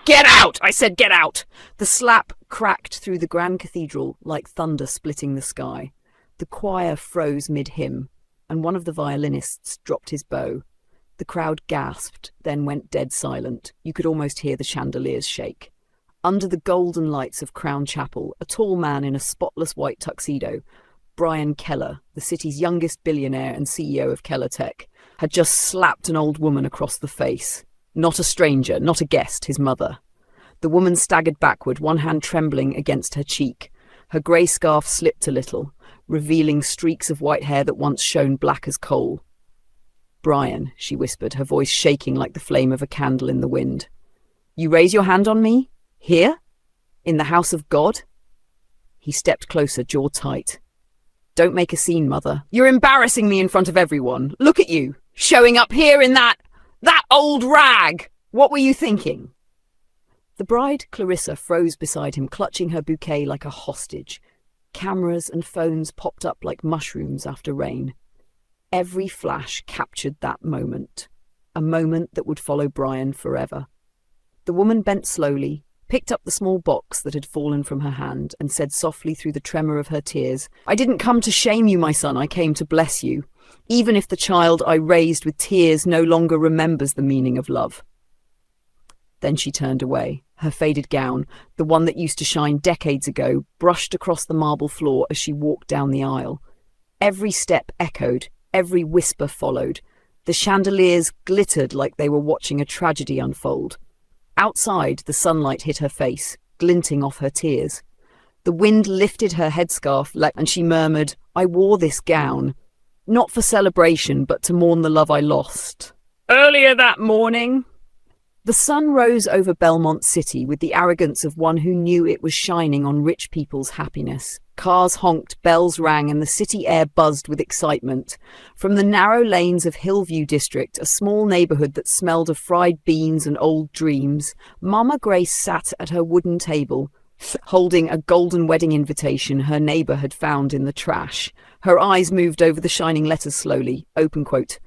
Get out! I said get out! The slap cracked through the grand cathedral like thunder splitting the sky. The choir froze mid-hymn, and one of the violinists dropped his bow. The crowd gasped, then went dead silent. You could almost hear the chandeliers shake. Under the golden lights of Crown Chapel, a tall man in a spotless white tuxedo, Brian Keller, the city's youngest billionaire and CEO of Keller Tech, had just slapped an old woman across the face. Not a stranger, not a guest, his mother. The woman staggered backward, one hand trembling against her cheek. Her grey scarf slipped a little, revealing streaks of white hair that once shone black as coal. "Brian," she whispered, her voice shaking like the flame of a candle in the wind. "You raise your hand on me? Here? In the house of God?" He stepped closer, jaw tight. "Don't make a scene, Mother. You're embarrassing me in front of everyone. Look at you, showing up here in that old rag. What were you thinking?" The bride, Clarissa, froze beside him, clutching her bouquet like a hostage. Cameras and phones popped up like mushrooms after rain. Every flash captured that moment, a moment that would follow Brian forever. The woman bent slowly, picked up the small box that had fallen from her hand, and said softly through the tremor of her tears, "I didn't come to shame you, my son, I came to bless you, even if the child I raised with tears no longer remembers the meaning of love." Then she turned away. Her faded gown, the one that used to shine decades ago, brushed across the marble floor as she walked down the aisle. Every step echoed, every whisper followed. The chandeliers glittered like they were watching a tragedy unfold. Outside, the sunlight hit her face, glinting off her tears. The wind lifted her headscarf and she murmured, "I wore this gown, not for celebration, but to mourn the love I lost. Earlier that morning." The sun rose over Belmont City with the arrogance of one who knew it was shining on rich people's happiness. Cars honked, bells rang, and the city air buzzed with excitement. From the narrow lanes of Hillview District, a small neighborhood that smelled of fried beans and old dreams, Mama Grace sat at her wooden table, holding a golden wedding invitation her neighbor had found in the trash. Her eyes moved over the shining letters slowly. Open quote,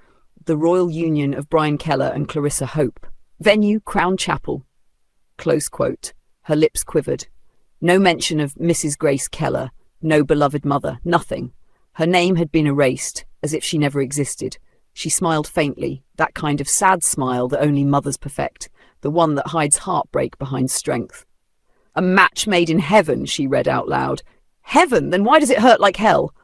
"The Royal Union of Brian Keller and Clarissa Hope. Venue, Crown Chapel." Close quote. Her lips quivered. No mention of Mrs. Grace Keller, no beloved mother, nothing. Her name had been erased, as if she never existed. She smiled faintly, that kind of sad smile that only mothers perfect, the one that hides heartbreak behind strength. "A match made in heaven," she read out loud. "Heaven? Then why does it hurt like hell?"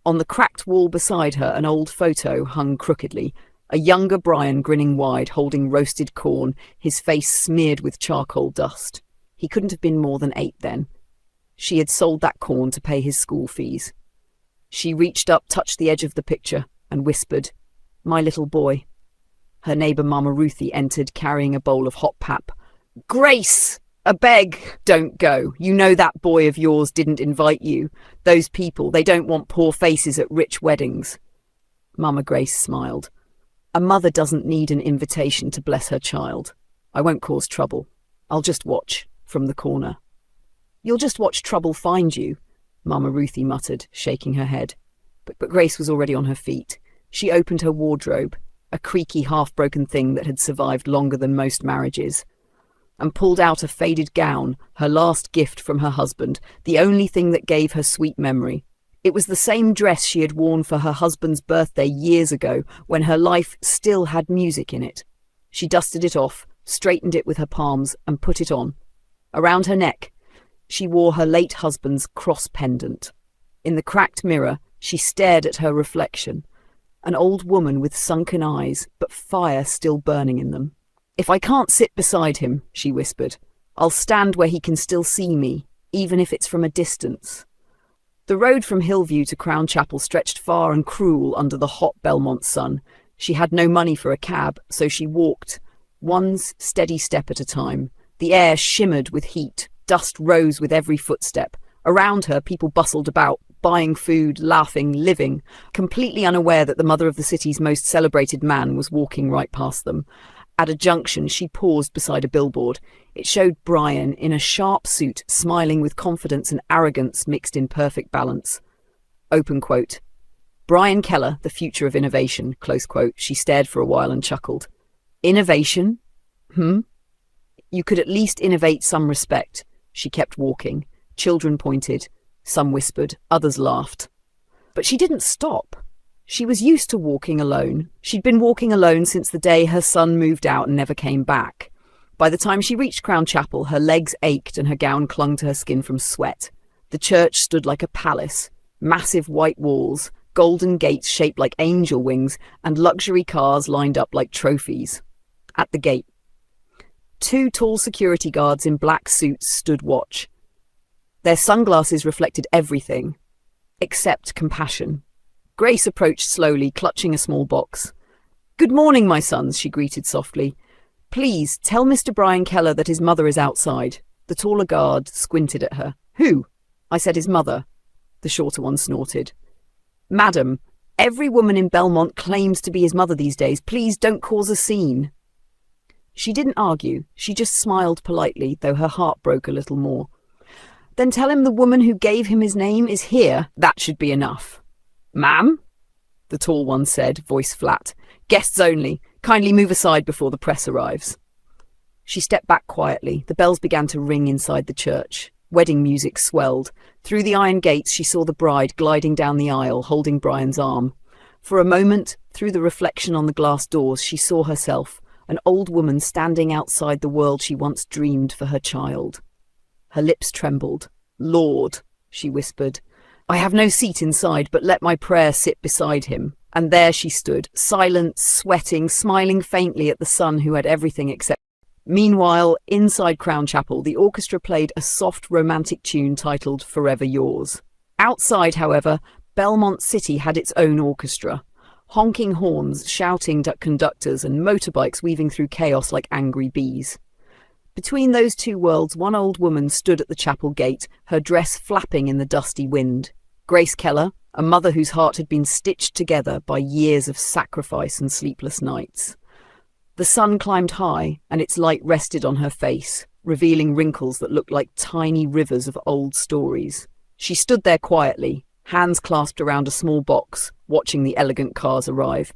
On the cracked wall beside her, an old photo hung crookedly. A younger Brian grinning wide, holding roasted corn, his face smeared with charcoal dust. He couldn't have been more than 8 then. She had sold that corn to pay his school fees. She reached up, touched the edge of the picture, and whispered, "My little boy." Her neighbour Mama Ruthie entered, carrying a bowl of hot pap. "Grace! A beg, don't go. You know that boy of yours didn't invite you. Those people, they don't want poor faces at rich weddings." Mama Grace smiled. "A mother doesn't need an invitation to bless her child. I won't cause trouble. I'll just watch from the corner." "You'll just watch trouble find you," Mama Ruthie muttered, shaking her head. But Grace was already on her feet. She opened her wardrobe, a creaky, half-broken thing that had survived longer than most marriages, and pulled out a faded gown, her last gift from her husband, the only thing that gave her sweet memory. It was the same dress she had worn for her husband's birthday years ago, when her life still had music in it. She dusted it off, straightened it with her palms, and put it on. Around her neck, she wore her late husband's cross pendant. In the cracked mirror, she stared at her reflection, an old woman with sunken eyes, but fire still burning in them. "If I can't sit beside him," she whispered, "I'll stand where he can still see me, even if it's from a distance." The road from Hillview to Crown Chapel stretched far and cruel under the hot Belmont sun. She had no money for a cab, so she walked, one steady step at a time. The air shimmered with heat, dust rose with every footstep. Around her, people bustled about, buying food, laughing, living, completely unaware that the mother of the city's most celebrated man was walking right past them. At a junction, she paused beside a billboard. It showed Brian in a sharp suit, smiling with confidence and arrogance mixed in perfect balance. Open quote. "Brian Keller, the future of innovation," close quote. She stared for a while and chuckled. "Innovation? You could at least innovate some respect. She kept walking. Children pointed. Some whispered. Others laughed. But she didn't stop. She was used to walking alone. She'd been walking alone since the day her son moved out and never came back. By the time she reached Crown Chapel, her legs ached and her gown clung to her skin from sweat. The church stood like a palace. Massive white walls, golden gates shaped like angel wings, and luxury cars lined up like trophies. At the gate, 2 tall security guards in black suits stood watch. Their sunglasses reflected everything, except compassion. Grace approached slowly, clutching a small box. "Good morning, my sons," she greeted softly. "Please, tell Mr. Brian Keller that his mother is outside." The taller guard squinted at her. "Who?" "I said his mother." The shorter one snorted. "Madam, every woman in Belmont claims to be his mother these days. Please don't cause a scene." She didn't argue. She just smiled politely, though her heart broke a little more. "Then tell him the woman who gave him his name is here. That should be enough." "Ma'am?" the tall one said, voice flat. "Guests only. Kindly move aside before the press arrives." She stepped back quietly. The bells began to ring inside the church. Wedding music swelled. Through the iron gates she saw the bride gliding down the aisle, holding Brian's arm. For a moment, through the reflection on the glass doors, she saw herself, an old woman standing outside the world she once dreamed for her child. Her lips trembled. "Lord," she whispered, "I have no seat inside, but let my prayer sit beside him." And there she stood, silent, sweating, smiling faintly at the son who had everything except. Meanwhile, inside Crown Chapel, the orchestra played a soft, romantic tune titled "Forever Yours." Outside, however, Belmont City had its own orchestra. Honking horns, shouting conductors, and motorbikes weaving through chaos like angry bees. Between those 2 worlds, one old woman stood at the chapel gate, her dress flapping in the dusty wind. Grace Keller, a mother whose heart had been stitched together by years of sacrifice and sleepless nights. The sun climbed high, and its light rested on her face, revealing wrinkles that looked like tiny rivers of old stories. She stood there quietly, hands clasped around a small box, watching the elegant cars arrive.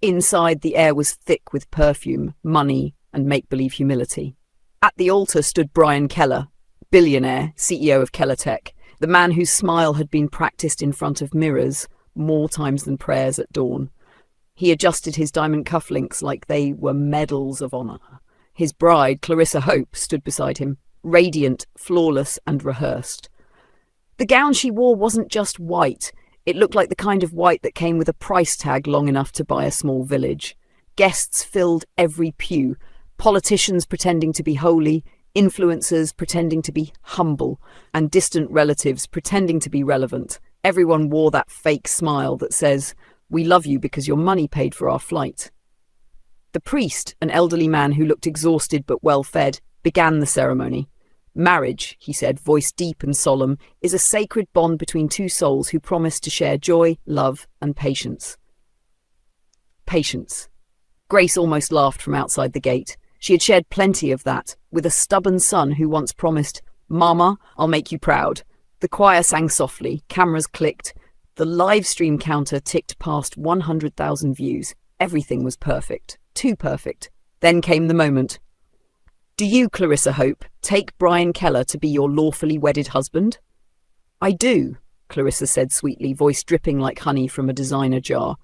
Inside, the air was thick with perfume, money, and make-believe humility. At the altar stood Brian Keller, billionaire, CEO of Keller Tech, the man whose smile had been practiced in front of mirrors more times than prayers at dawn. He adjusted his diamond cufflinks like they were medals of honor. His bride, Clarissa Hope, stood beside him, radiant, flawless, and rehearsed. The gown she wore wasn't just white. It looked like the kind of white that came with a price tag long enough to buy a small village. Guests filled every pew, politicians pretending to be holy, influencers pretending to be humble, and distant relatives pretending to be relevant. Everyone wore that fake smile that says, "We love you because your money paid for our flight." The priest, an elderly man who looked exhausted but well-fed, began the ceremony. "Marriage," he said, voice deep and solemn, "is a sacred bond between 2 souls who promise to share joy, love, and patience." Patience. Grace almost laughed from outside the gate. She had shared plenty of that, with a stubborn son who once promised, "Mama, I'll make you proud." The choir sang softly, cameras clicked, the live stream counter ticked past 100,000 views. Everything was perfect, too perfect. Then came the moment. "Do you, Clarissa Hope, take Brian Keller to be your lawfully wedded husband?" "I do," Clarissa said sweetly, voice dripping like honey from a designer jar.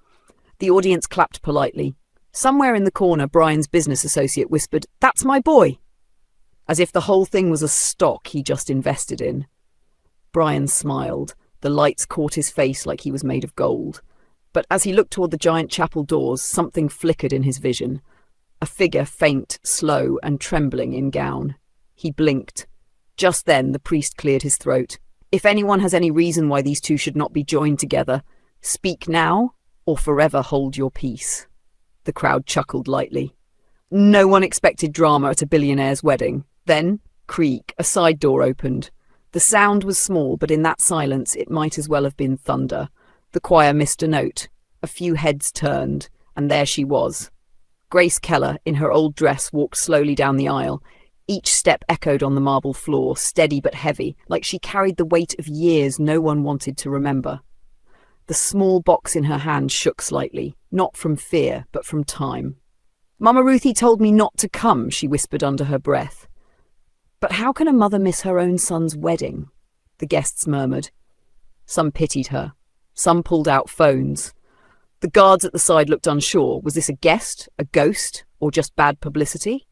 The audience clapped politely. Somewhere in the corner, Brian's business associate whispered, "That's my boy," as if the whole thing was a stock he just invested in. Brian smiled. The lights caught his face like he was made of gold. But as he looked toward the giant chapel doors, something flickered in his vision. A figure faint, slow, and trembling in gown. He blinked. Just then, the priest cleared his throat. "If anyone has any reason why these 2 should not be joined together, speak now or forever hold your peace." The crowd chuckled lightly. No one expected drama at a billionaire's wedding. Then, creak, a side door opened. The sound was small, but in that silence it might as well have been thunder. The choir missed a note. A few heads turned, and there she was. Grace Keller, in her old dress, walked slowly down the aisle. Each step echoed on the marble floor, steady but heavy, like she carried the weight of years no one wanted to remember. The small box in her hand shook slightly, not from fear, but from time. "Mama Ruthie told me not to come," she whispered under her breath. But how can a mother miss her own son's wedding? The guests murmured. Some pitied her. Some pulled out phones. The guards at the side looked unsure. Was this a guest, a ghost, or just bad publicity?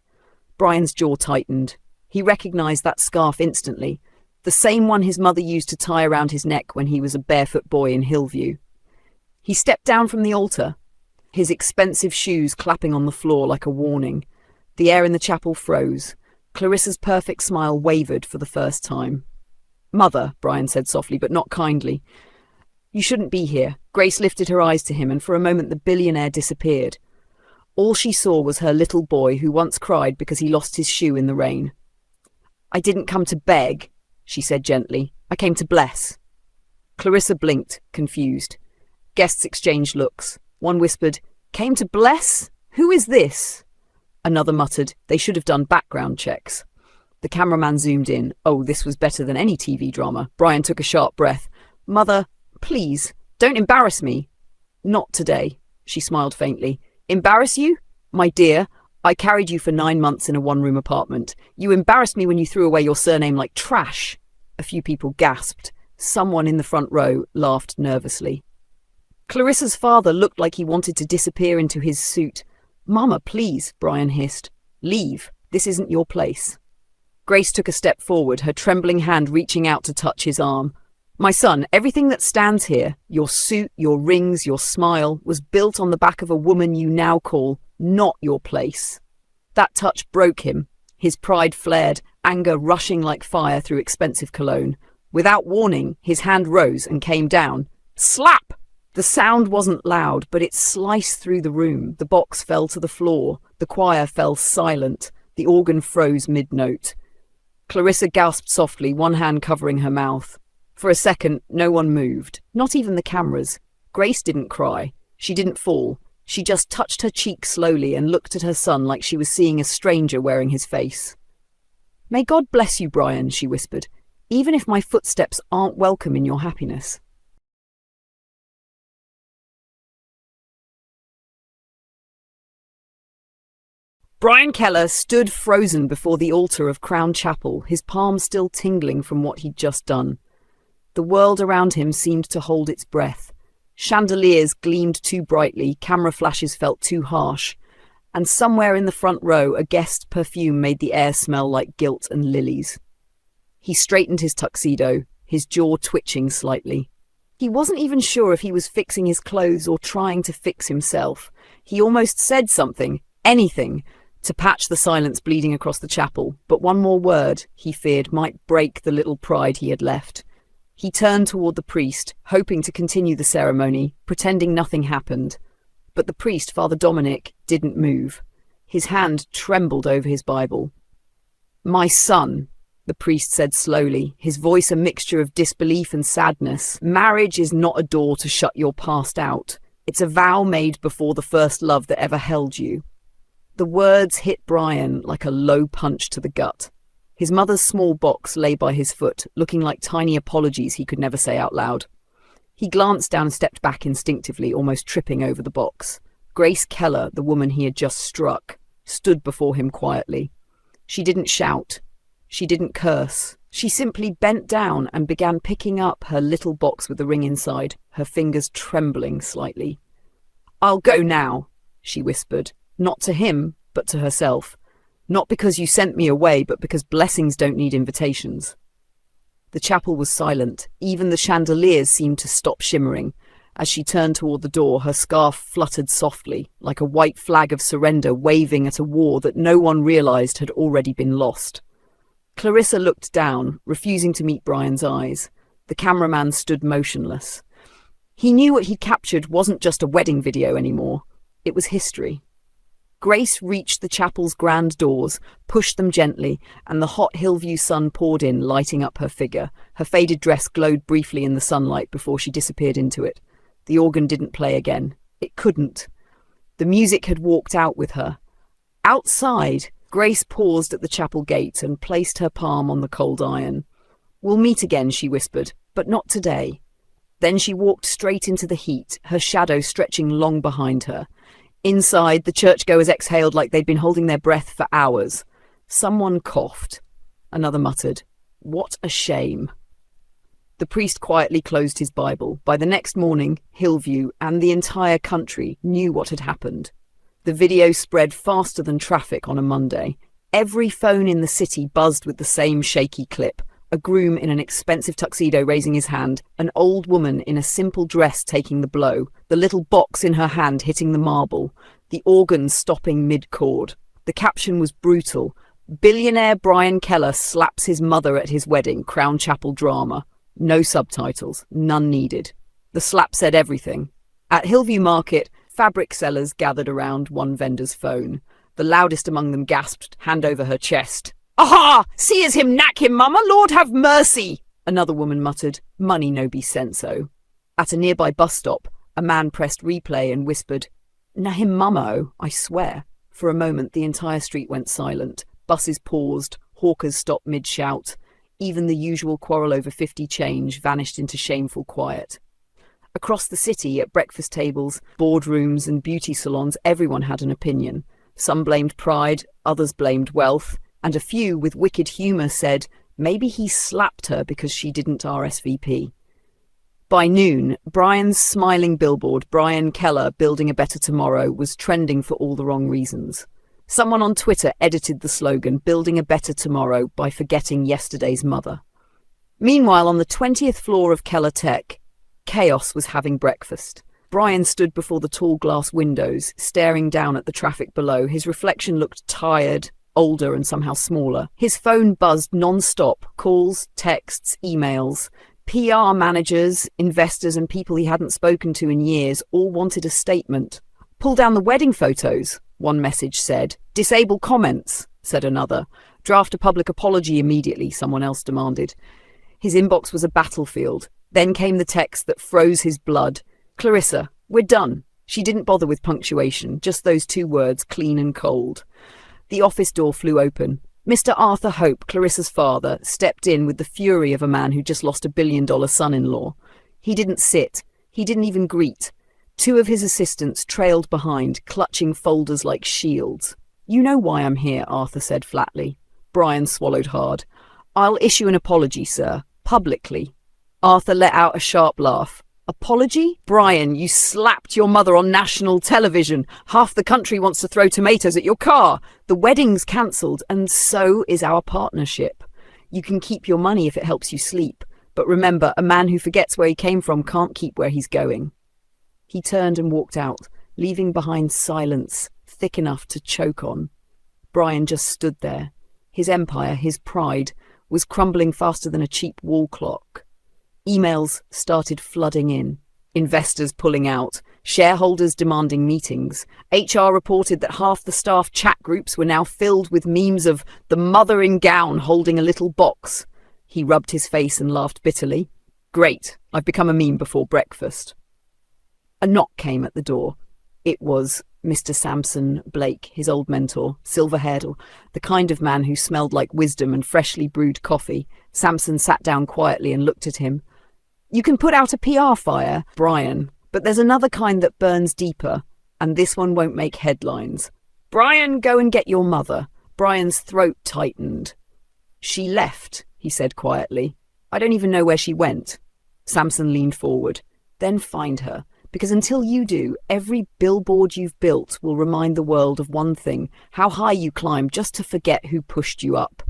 Brian's jaw tightened. He recognized that scarf instantly, the same one his mother used to tie around his neck when he was a barefoot boy in Hillview. He stepped down from the altar, his expensive shoes clapping on the floor like a warning. The air in the chapel froze. Clarissa's perfect smile wavered for the first time. "Mother," Brian said softly, but not kindly. "You shouldn't be here." Grace lifted her eyes to him, and for a moment the billionaire disappeared. All she saw was her little boy who once cried because he lost his shoe in the rain. "I didn't come to beg," she said gently. "I came to bless." Clarissa blinked, confused. Guests exchanged looks. One whispered, "Came to bless? Who is this?" Another muttered, "They should have done background checks." The cameraman zoomed in. Oh, this was better than any TV drama. Brian took a sharp breath. "Mother, please, don't embarrass me." "Not today," she smiled faintly. "Embarrass you? My dear, I carried you for 9 months in a one-room apartment. You embarrassed me when you threw away your surname like trash." A few people gasped. Someone in the front row laughed nervously. Clarissa's father looked like he wanted to disappear into his suit. "Mama, please," Brian hissed. "Leave. This isn't your place." Grace took a step forward, her trembling hand reaching out to touch his arm. "My son, everything that stands here, your suit, your rings, your smile, was built on the back of a woman you now call not your place." That touch broke him. His pride flared, anger rushing like fire through expensive cologne. Without warning, his hand rose and came down. Slap! The sound wasn't loud, but it sliced through the room. The box fell to the floor. The choir fell silent. The organ froze mid-note. Clarissa gasped softly, one hand covering her mouth. For a second, no one moved, not even the cameras. Grace didn't cry. She didn't fall. She just touched her cheek slowly and looked at her son like she was seeing a stranger wearing his face. "May God bless you, Brian," she whispered, "even if my footsteps aren't welcome in your happiness." Brian Keller stood frozen before the altar of Crown Chapel, his palms still tingling from what he'd just done. The world around him seemed to hold its breath. Chandeliers gleamed too brightly, camera flashes felt too harsh, and somewhere in the front row a guest's perfume made the air smell like guilt and lilies. He straightened his tuxedo, his jaw twitching slightly. He wasn't even sure if he was fixing his clothes or trying to fix himself. He almost said something, anything, to patch the silence bleeding across the chapel, but one more word, he feared, might break the little pride he had left. He turned toward the priest, hoping to continue the ceremony, pretending nothing happened. But the priest, Father Dominic, didn't move. His hand trembled over his Bible. "My son," the priest said slowly, his voice a mixture of disbelief and sadness, "marriage is not a door to shut your past out. It's a vow made before the first love that ever held you." The words hit Brian like a low punch to the gut. His mother's small box lay by his foot, looking like tiny apologies he could never say out loud. He glanced down and stepped back instinctively, almost tripping over the box. Grace Keller, the woman he had just struck, stood before him quietly. She didn't shout. She didn't curse. She simply bent down and began picking up her little box with the ring inside, her fingers trembling slightly. "I'll go now," she whispered. Not to him, but to herself. "Not because you sent me away, but because blessings don't need invitations." The chapel was silent. Even the chandeliers seemed to stop shimmering. As she turned toward the door, her scarf fluttered softly, like a white flag of surrender waving at a war that no one realized had already been lost. Clarissa looked down, refusing to meet Brian's eyes. The cameraman stood motionless. He knew what he'd captured wasn't just a wedding video anymore. It was history. Grace reached the chapel's grand doors, pushed them gently, and the hot Hillview sun poured in, lighting up her figure. Her faded dress glowed briefly in the sunlight before she disappeared into it. The organ didn't play again. It couldn't. The music had walked out with her. Outside, Grace paused at the chapel gate and placed her palm on the cold iron. "We'll meet again," she whispered, "but not today." Then she walked straight into the heat, her shadow stretching long behind her. Inside, the churchgoers exhaled like they'd been holding their breath for hours. Someone coughed. Another muttered, "What a shame." The priest quietly closed his Bible. By the next morning, Hillview and the entire country knew what had happened. The video spread faster than traffic on a Monday. Every phone in the city buzzed with the same shaky clip. A groom in an expensive tuxedo raising his hand, an old woman in a simple dress taking the blow, the little box in her hand hitting the marble, the organ stopping mid-chord. The caption was brutal. "Billionaire Brian Keller slaps his mother at his wedding, Crown Chapel drama." No subtitles, none needed. The slap said everything. At Hillview Market, fabric sellers gathered around one vendor's phone. The loudest among them gasped, hand over her chest. "Aha! See as him knack him, mama! Lord have mercy!" Another woman muttered, "Money no be senso." At a nearby bus stop, a man pressed replay and whispered, "Na him mummo, I swear." For a moment, the entire street went silent. Buses paused, hawkers stopped mid-shout. Even the usual quarrel over 50 change vanished into shameful quiet. Across the city, at breakfast tables, boardrooms and beauty salons, everyone had an opinion. Some blamed pride, others blamed wealth, and a few, with wicked humour, said maybe he slapped her because she didn't RSVP. By noon, Brian's smiling billboard, "Brian Keller Building a Better Tomorrow," was trending for all the wrong reasons. Someone on Twitter edited the slogan, "Building a Better Tomorrow," by forgetting yesterday's mother. Meanwhile, on the 20th floor of Keller Tech, chaos was having breakfast. Brian stood before the tall glass windows, staring down at the traffic below. His reflection looked tired, older and somehow smaller. His phone buzzed non-stop, calls, texts, emails. PR managers, investors and people he hadn't spoken to in years all wanted a statement. "Pull down the wedding photos," one message said. "Disable comments," said another. "Draft a public apology immediately," someone else demanded. His inbox was a battlefield. Then came the text that froze his blood. "Clarissa, we're done." She didn't bother with punctuation, just those two words, clean and cold. The office door flew open. Mr. Arthur Hope, Clarissa's father, stepped in with the fury of a man who just lost $1 billion son-in-law. He didn't sit. He didn't even greet. Two of his assistants trailed behind, clutching folders like shields. "You know why I'm here," Arthur said flatly. Brian swallowed hard. "I'll issue an apology, sir, publicly." Arthur let out a sharp laugh. "Apology? Brian, you slapped your mother on national television. Half the country wants to throw tomatoes at your car. The wedding's cancelled, and so is our partnership. You can keep your money if it helps you sleep. But remember, a man who forgets where he came from can't keep where he's going." He turned and walked out, leaving behind silence thick enough to choke on. Brian just stood there. His empire, his pride, was crumbling faster than a cheap wall clock. Emails started flooding in. Investors pulling out, shareholders demanding meetings. HR reported that half the staff chat groups were now filled with memes of the mother in gown holding a little box. He rubbed his face and laughed bitterly. "Great, I've become a meme before breakfast." A knock came at the door. It was Mr. Sampson Blake, his old mentor, silver-haired, the kind of man who smelled like wisdom and freshly brewed coffee. Sampson sat down quietly and looked at him. "You can put out a PR fire, Brian, but there's another kind that burns deeper, and this one won't make headlines. Brian, go and get your mother." Brian's throat tightened. "She left," he said quietly. "I don't even know where she went." Sampson leaned forward. "Then find her. Because until you do, every billboard you've built will remind the world of one thing, how high you climbed just to forget who pushed you up."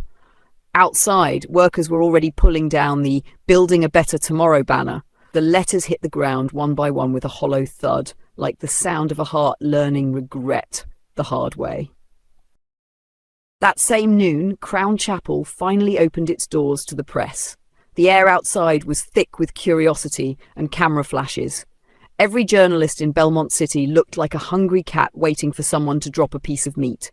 Outside, workers were already pulling down the "Building a Better Tomorrow" banner. The letters hit the ground one by one with a hollow thud, like the sound of a heart learning regret the hard way. That same noon, Crown Chapel finally opened its doors to the press. The air outside was thick with curiosity and camera flashes. Every journalist in Belmont City looked like a hungry cat waiting for someone to drop a piece of meat.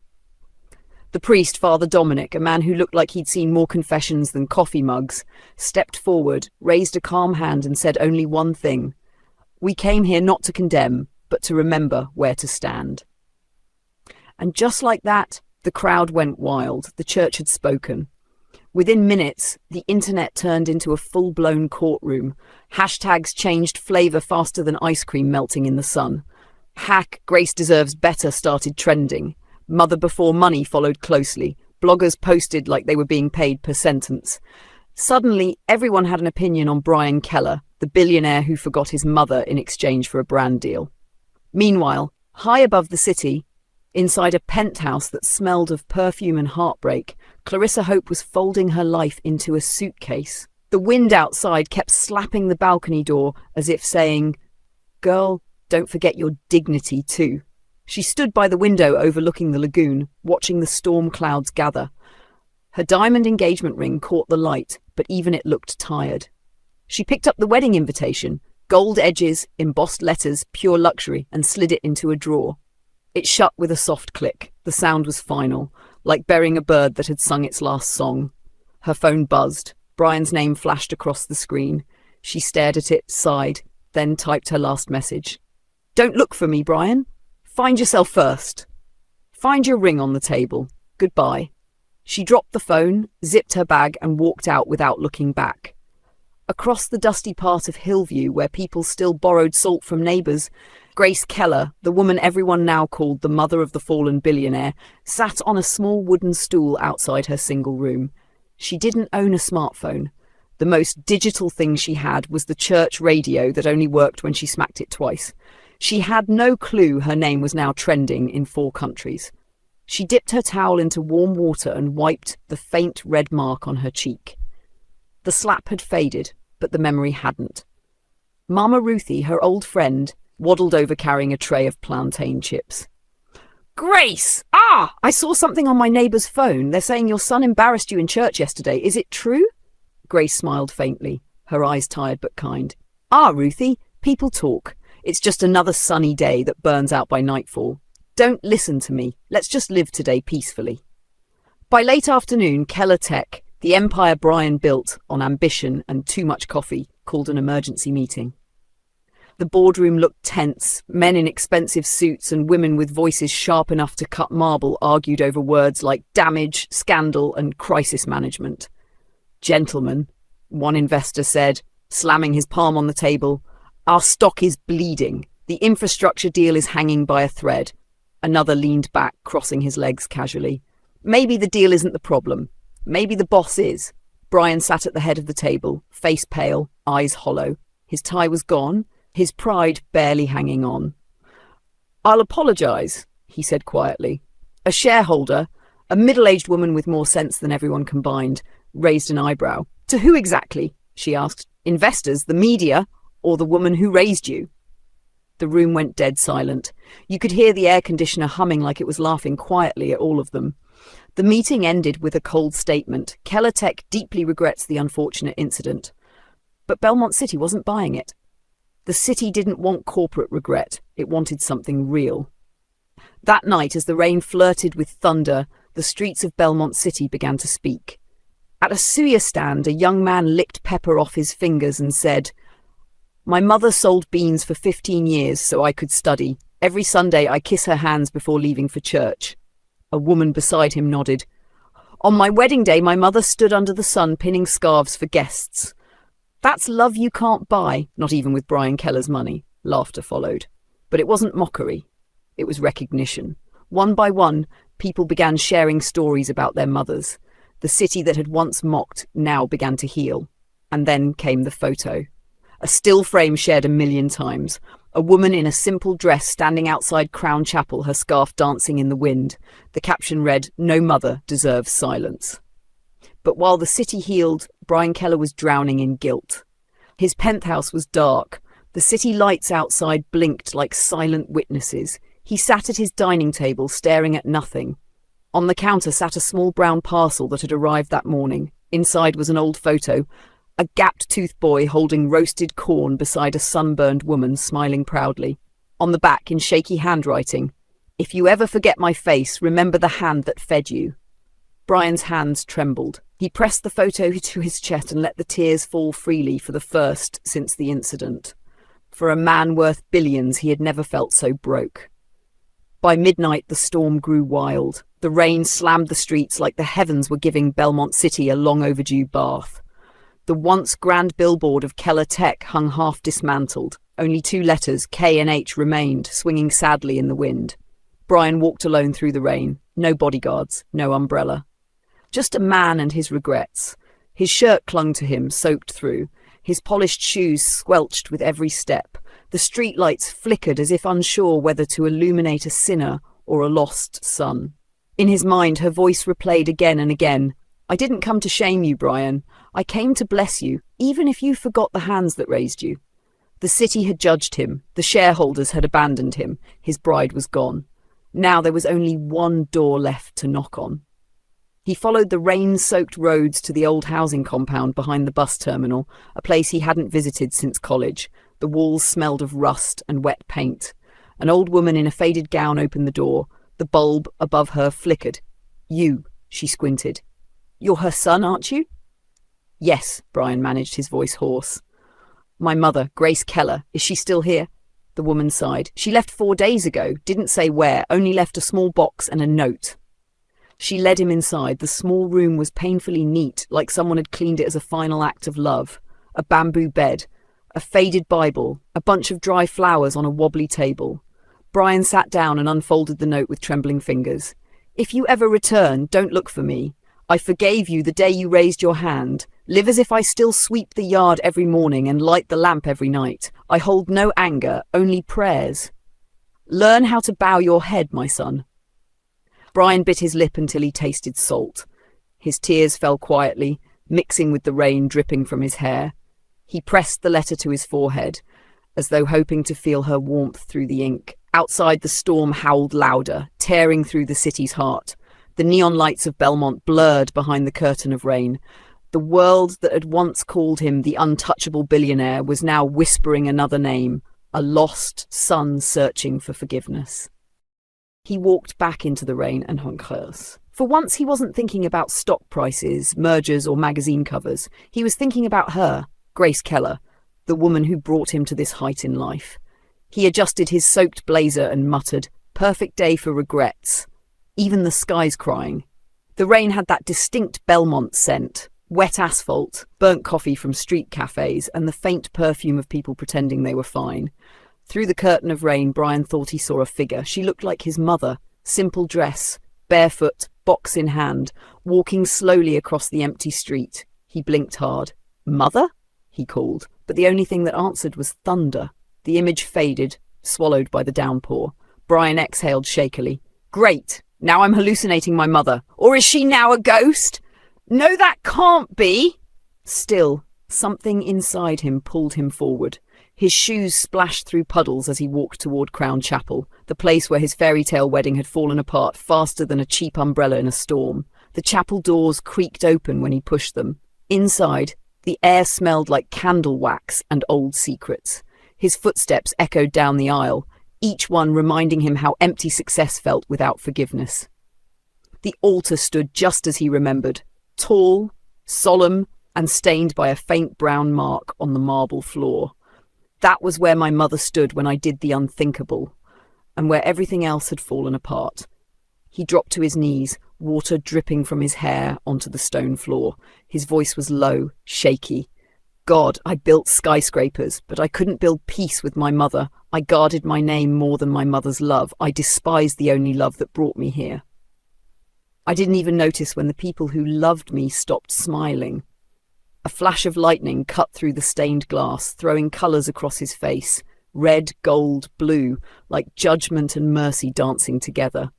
The priest, Father Dominic, a man who looked like he'd seen more confessions than coffee mugs, stepped forward, raised a calm hand and said only one thing. "We came here not to condemn, but to remember where to stand." And just like that, the crowd went wild. The church had spoken. Within minutes, the internet turned into a full-blown courtroom. Hashtags changed flavour faster than ice cream melting in the sun. Hack Grace Deserves Better started trending. Mother Before Money followed closely. Bloggers posted like they were being paid per sentence. Suddenly, everyone had an opinion on Brian Keller, the billionaire who forgot his mother in exchange for a brand deal. Meanwhile, high above the city, inside a penthouse that smelled of perfume and heartbreak, Clarissa Hope was folding her life into a suitcase. The wind outside kept slapping the balcony door as if saying, "Girl, don't forget your dignity too." She stood by the window overlooking the lagoon, watching the storm clouds gather. Her diamond engagement ring caught the light, but even it looked tired. She picked up the wedding invitation, gold edges, embossed letters, pure luxury, and slid it into a drawer. It shut with a soft click. The sound was final, like burying a bird that had sung its last song. Her phone buzzed. Brian's name flashed across the screen. She stared at it, sighed, then typed her last message. "Don't look for me, Brian. Find yourself first. Find your ring on the table. Goodbye." She dropped the phone, zipped her bag, and walked out without looking back. Across the dusty part of Hillview, where people still borrowed salt from neighbours, Grace Keller, the woman everyone now called the mother of the fallen billionaire, sat on a small wooden stool outside her single room. She didn't own a smartphone. The most digital thing she had was the church radio that only worked when she smacked it twice. She had no clue her name was now trending in 4 countries. She dipped her towel into warm water and wiped the faint red mark on her cheek. The slap had faded, but the memory hadn't. Mama Ruthie, her old friend, waddled over carrying a tray of plantain chips. "Grace! I saw something on my neighbour's phone. They're saying your son embarrassed you in church yesterday. Is it true?" Grace smiled faintly, her eyes tired but kind. Ruthie, people talk. It's just another sunny day that burns out by nightfall. Don't listen to me. Let's just live today peacefully. By late afternoon, Keller Tech, the empire Brian built on ambition and too much coffee, called an emergency meeting. The boardroom looked tense. Men in expensive suits and women with voices sharp enough to cut marble argued over words like damage, scandal, and crisis management. "Gentlemen," one investor said, slamming his palm on the table, "our stock is bleeding. The infrastructure deal is hanging by a thread." Another leaned back, crossing his legs casually. "Maybe the deal isn't the problem. Maybe the boss is." Brian sat at the head of the table, face pale, eyes hollow. His tie was gone, his pride barely hanging on. "I'll apologise," he said quietly. A shareholder, a middle-aged woman with more sense than everyone combined, raised an eyebrow. "To who exactly?" she asked. "Investors, the media, or the woman who raised you?" The room went dead silent. You could hear the air conditioner humming like it was laughing quietly at all of them. The meeting ended with a cold statement. Keller Tech deeply regrets the unfortunate incident. But Belmont City wasn't buying it. The city didn't want corporate regret. It wanted something real. That night, as the rain flirted with thunder, the streets of Belmont City began to speak. At a suya stand, a young man licked pepper off his fingers and said, "My mother sold beans for 15 years so I could study. Every Sunday I kiss her hands before leaving for church." A woman beside him nodded. "On my wedding day, my mother stood under the sun pinning scarves for guests." "That's love you can't buy, not even with Brian Keller's money." Laughter followed. But it wasn't mockery. It was recognition. One by one, people began sharing stories about their mothers. The city that had once mocked now began to heal. And then came the photo. A still frame shared 1,000,000 times. A woman in a simple dress standing outside Crown Chapel, her scarf dancing in the wind. The caption read, "No mother deserves silence." But while the city healed, Brian Keller was drowning in guilt. His penthouse was dark. The city lights outside blinked like silent witnesses. He sat at his dining table, staring at nothing. On the counter sat a small brown parcel that had arrived that morning. Inside was an old photo. A gapped-toothed boy holding roasted corn beside a sunburned woman smiling proudly. On the back, in shaky handwriting, "If you ever forget my face, remember the hand that fed you." Brian's hands trembled. He pressed the photo to his chest and let the tears fall freely for the first since the incident. For a man worth billions, he had never felt so broke. By midnight, the storm grew wild. The rain slammed the streets like the heavens were giving Belmont City a long-overdue bath. The once grand billboard of Keller Tech hung half dismantled. Only 2 letters, K and H, remained, swinging sadly in the wind. Brian walked alone through the rain. No bodyguards, no umbrella. Just a man and his regrets. His shirt clung to him, soaked through. His polished shoes squelched with every step. The streetlights flickered as if unsure whether to illuminate a sinner or a lost son. In his mind, her voice replayed again and again. I didn't come to shame you, Brian. I came to bless you, even if you forgot the hands that raised you. The city had judged him. The shareholders had abandoned him. His bride was gone. Now there was only one door left to knock on. He followed the rain-soaked roads to the old housing compound behind the bus terminal, a place he hadn't visited since college. The walls smelled of rust and wet paint. An old woman in a faded gown opened the door. The bulb above her flickered. You, she squinted. You're her son, aren't you? Yes, Brian managed, his voice hoarse. My mother, Grace Keller, is she still here? The woman sighed. She left 4 days ago, didn't say where, only left a small box and a note. She led him inside. The small room was painfully neat, like someone had cleaned it as a final act of love. A bamboo bed, a faded Bible, a bunch of dry flowers on a wobbly table. Brian sat down and unfolded the note with trembling fingers. If you ever return, don't look for me. I forgave you the day you raised your hand. Live as if I still sweep the yard every morning and light the lamp every night. I hold no anger, only prayers. Learn how to bow your head, my son. Brian bit his lip until he tasted salt. His tears fell quietly, mixing with the rain dripping from his hair. He pressed the letter to his forehead, as though hoping to feel her warmth through the ink. Outside, the storm howled louder, tearing through the city's heart. The neon lights of Belmont blurred behind the curtain of rain. The world that had once called him the untouchable billionaire was now whispering another name, a lost son searching for forgiveness. He walked back into the rain and Honqueuse. For once he wasn't thinking about stock prices, mergers or magazine covers. He was thinking about her, Grace Keller, the woman who brought him to this height in life. He adjusted his soaked blazer and muttered, perfect day for regrets. Even the sky's crying. The rain had that distinct Belmont scent, wet asphalt, burnt coffee from street cafes, and the faint perfume of people pretending they were fine. Through the curtain of rain, Brian thought he saw a figure. She looked like his mother, simple dress, barefoot, box in hand, walking slowly across the empty street. He blinked hard. Mother? He called, but the only thing that answered was thunder. The image faded, swallowed by the downpour. Brian exhaled shakily. Great! Now I'm hallucinating my mother. Or is she now a ghost? No, that can't be! Still, something inside him pulled him forward. His shoes splashed through puddles as he walked toward Crown Chapel, the place where his fairy tale wedding had fallen apart faster than a cheap umbrella in a storm. The chapel doors creaked open when he pushed them. Inside, the air smelled like candle wax and old secrets. His footsteps echoed down the aisle, each one reminding him how empty success felt without forgiveness. The altar stood just as he remembered, tall, solemn, and stained by a faint brown mark on the marble floor. That was where my mother stood when I did the unthinkable, and where everything else had fallen apart. He dropped to his knees, water dripping from his hair onto the stone floor. His voice was low, shaky. God, I built skyscrapers, but I couldn't build peace with my mother. I guarded my name more than my mother's love. I despised the only love that brought me here. I didn't even notice when the people who loved me stopped smiling. A flash of lightning cut through the stained glass, throwing colours across his face. Red, gold, blue, like judgment and mercy dancing together.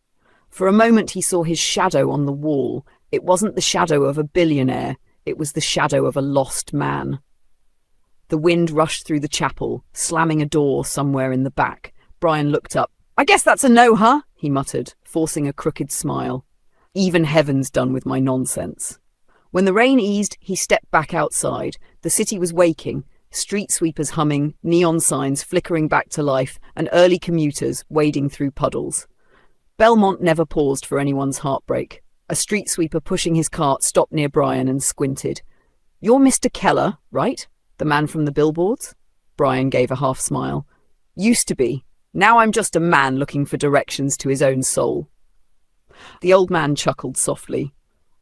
For a moment he saw his shadow on the wall. It wasn't the shadow of a billionaire. It was the shadow of a lost man. The wind rushed through the chapel, slamming a door somewhere in the back. Brian looked up. I guess that's a no, huh? He muttered, forcing a crooked smile. Even heaven's done with my nonsense. When the rain eased, he stepped back outside. The city was waking, street sweepers humming, neon signs flickering back to life, and early commuters wading through puddles. Belmont never paused for anyone's heartbreak. A street sweeper pushing his cart stopped near Brian and squinted. You're Mr. Keller, right? The man from the billboards? Brian gave a half smile. Used to be. Now I'm just a man looking for directions to his own soul. The old man chuckled softly.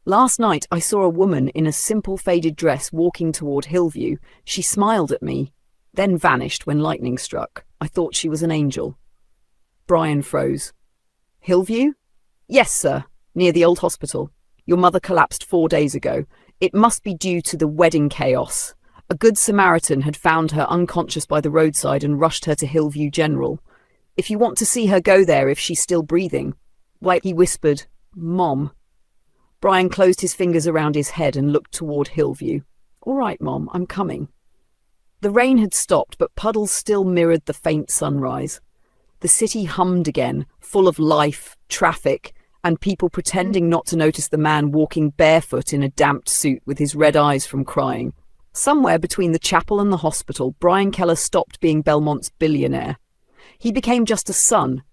Last night I saw a woman in a simple faded dress walking toward Hillview. She smiled at me, then vanished when lightning struck. I thought she was an angel. Brian froze. Hillview? Yes, sir. Near the old hospital. Your mother collapsed 4 days ago. It must be due to the wedding chaos. A good Samaritan had found her unconscious by the roadside and rushed her to Hillview General. If you want to see her, go there if she's still breathing. Why, he whispered, Mom. Brian closed his fingers around his head and looked toward Hillview. All right, Mom, I'm coming. The rain had stopped, but puddles still mirrored the faint sunrise. The city hummed again, full of life, traffic, and people pretending not to notice the man walking barefoot in a damped suit with his red eyes from crying. Somewhere between the chapel and the hospital, Brian Keller stopped being Belmont's billionaire. He became just a son,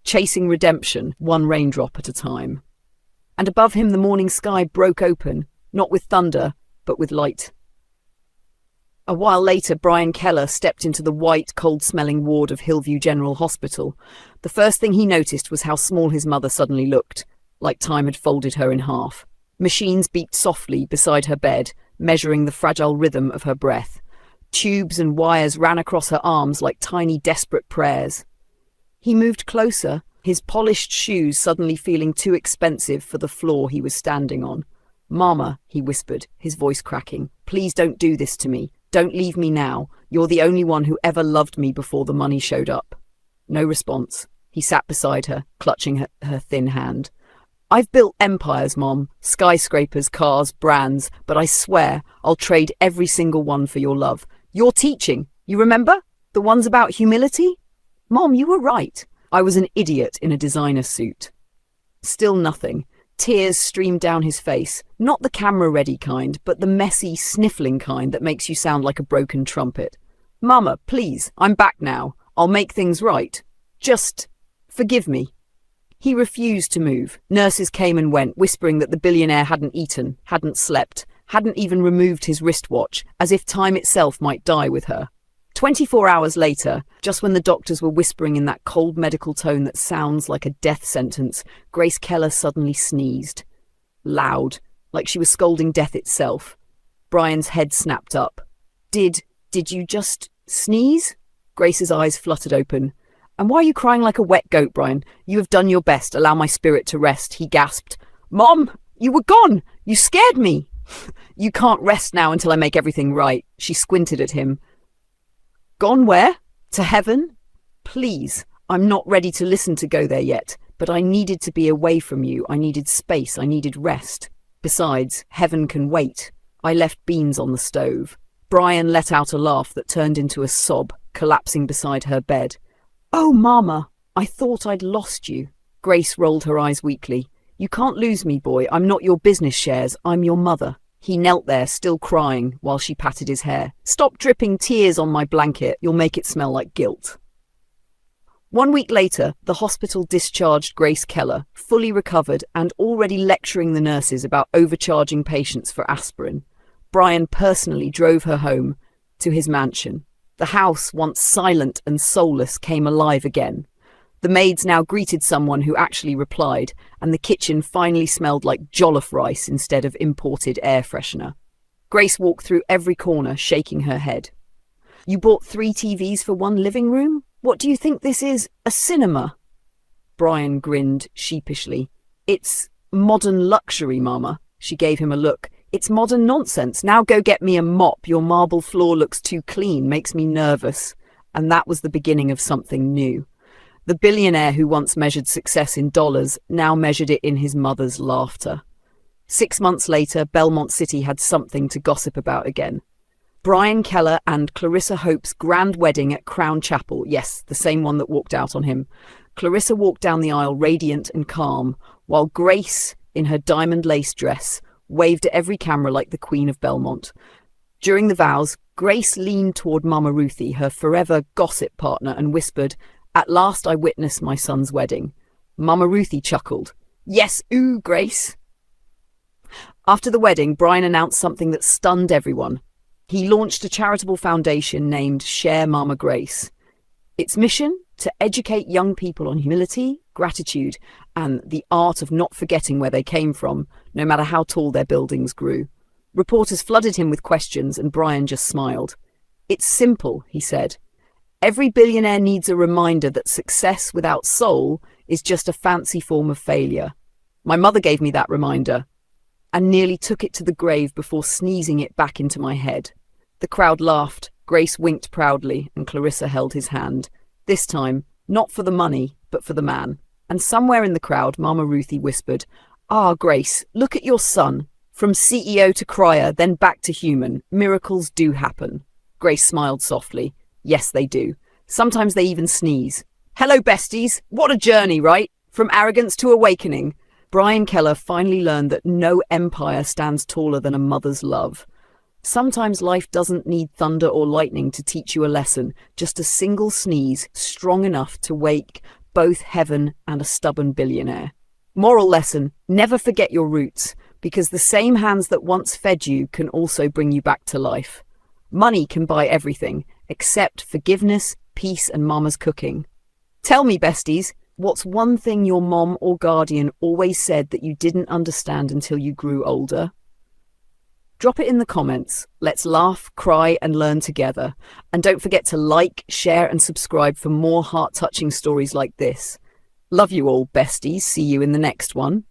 chasing redemption, one raindrop at a time. And above him the morning sky broke open, not with thunder, but with light. A while later, Brian Keller stepped into the white, cold-smelling ward of Hillview General Hospital. The first thing he noticed was how small his mother suddenly looked, like time had folded her in half. Machines beeped softly beside her bed, measuring the fragile rhythm of her breath. Tubes and wires ran across her arms like tiny, desperate prayers. He moved closer, his polished shoes suddenly feeling too expensive for the floor he was standing on. Mama, he whispered, his voice cracking, please don't do this to me. Don't leave me now. You're the only one who ever loved me before the money showed up. No response. He sat beside her, clutching her thin hand. I've built empires, Mom. Skyscrapers, cars, brands. But I swear I'll trade every single one for your love. Your teaching, you remember? The ones about humility? Mom, you were right. I was an idiot in a designer suit. Still nothing. Tears streamed down his face, not the camera-ready kind, but the messy, sniffling kind that makes you sound like a broken trumpet. Mama, please, I'm back now. I'll make things right. Just forgive me. He refused to move. Nurses came and went, whispering that the billionaire hadn't eaten, hadn't slept, hadn't even removed his wristwatch, as if time itself might die with her. 24 hours later, just when the doctors were whispering in that cold medical tone that sounds like a death sentence, Grace Keller suddenly sneezed. Loud, like she was scolding death itself. Brian's head snapped up. Did you just sneeze? Grace's eyes fluttered open. And why are you crying like a wet goat, Brian? You have done your best. Allow my spirit to rest, he gasped. Mom, you were gone. You scared me. You can't rest now until I make everything right. She squinted at him. Gone where? To heaven? Please, I'm not ready to listen to go there yet, but I needed to be away from you. I needed space. I needed rest. Besides, heaven can wait. I left beans on the stove. Brian let out a laugh that turned into a sob, collapsing beside her bed. Oh, Mama, I thought I'd lost you. Grace rolled her eyes weakly. You can't lose me, boy. I'm not your business shares. I'm your mother. He knelt there, still crying, while she patted his hair. Stop dripping tears on my blanket. You'll make it smell like guilt. 1 week later, the hospital discharged Grace Keller, fully recovered and already lecturing the nurses about overcharging patients for aspirin. Brian personally drove her home to his mansion. The house, once silent and soulless, came alive again. The maids now greeted someone who actually replied, and the kitchen finally smelled like jollof rice instead of imported air freshener. Grace walked through every corner, shaking her head. You bought 3 TVs for 1 living room? What do you think this is? A cinema? Brian grinned sheepishly. It's modern luxury, Mama. She gave him a look. It's modern nonsense. Now go get me a mop. Your marble floor looks too clean, makes me nervous. And that was the beginning of something new. The billionaire who once measured success in dollars now measured it in his mother's laughter. 6 months later, Belmont City had something to gossip about again. Brian Keller and Clarissa Hope's grand wedding at Crown Chapel. Yes, the same one that walked out on him. Clarissa walked down the aisle radiant and calm, while Grace, in her diamond lace dress, waved at every camera like the Queen of Belmont. During the vows, Grace leaned toward Mama Ruthie, her forever gossip partner, and whispered, At last I witnessed my son's wedding. Mama Ruthie chuckled. Yes, ooh, Grace. After the wedding, Brian announced something that stunned everyone. He launched a charitable foundation named Share Mama Grace. Its mission? To educate young people on humility, gratitude, and the art of not forgetting where they came from, no matter how tall their buildings grew. Reporters flooded him with questions, and Brian just smiled. It's simple, he said. Every billionaire needs a reminder that success without soul is just a fancy form of failure. My mother gave me that reminder. and nearly took it to the grave before sneezing it back into my head. The crowd laughed, Grace winked proudly, and Clarissa held his hand. This time, not for the money, but for the man. And somewhere in the crowd, Mama Ruthie whispered, "Ah, Grace, look at your son. From CEO to crier, then back to human. Miracles do happen." Grace smiled softly. "Yes, they do. Sometimes they even sneeze. Hello, besties. What a journey, right? From arrogance to awakening." Brian Keller finally learned that no empire stands taller than a mother's love. Sometimes life doesn't need thunder or lightning to teach you a lesson, just a single sneeze strong enough to wake both heaven and a stubborn billionaire. Moral lesson, never forget your roots, because the same hands that once fed you can also bring you back to life. Money can buy everything, except forgiveness, peace, and mama's cooking. Tell me, besties, what's one thing your mom or guardian always said that you didn't understand until you grew older? Drop it in the comments. Let's laugh, cry, and learn together. And don't forget to like, share, and subscribe for more heart-touching stories like this. Love you all, besties. See you in the next one.